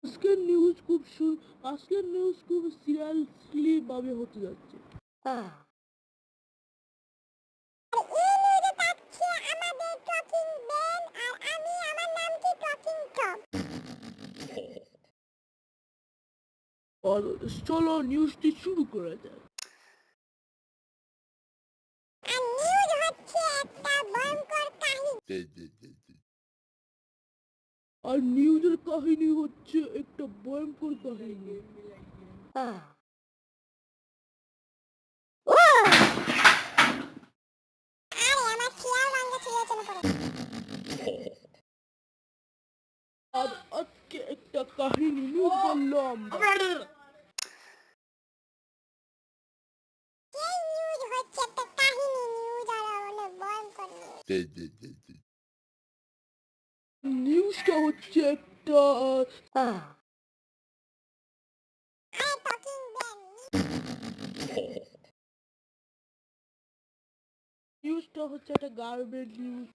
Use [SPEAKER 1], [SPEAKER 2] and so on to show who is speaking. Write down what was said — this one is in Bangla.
[SPEAKER 1] আজকের নিউজ আজকের নিউজ খুব সিরিয়াসলি ভাবে হতে যাচ্ছে। আর চলো নিউজটি শুরু করা যাক। আর নিউজের কাহিনী হচ্ছে একটা ভয়ঙ্কর কাহিনী। আর আজকে একটা কাহিনী নিউজ বললাম। নিউজটা হচ্ছে একটা নিউজটা হচ্ছে একটা গার্বেজ নিউজ।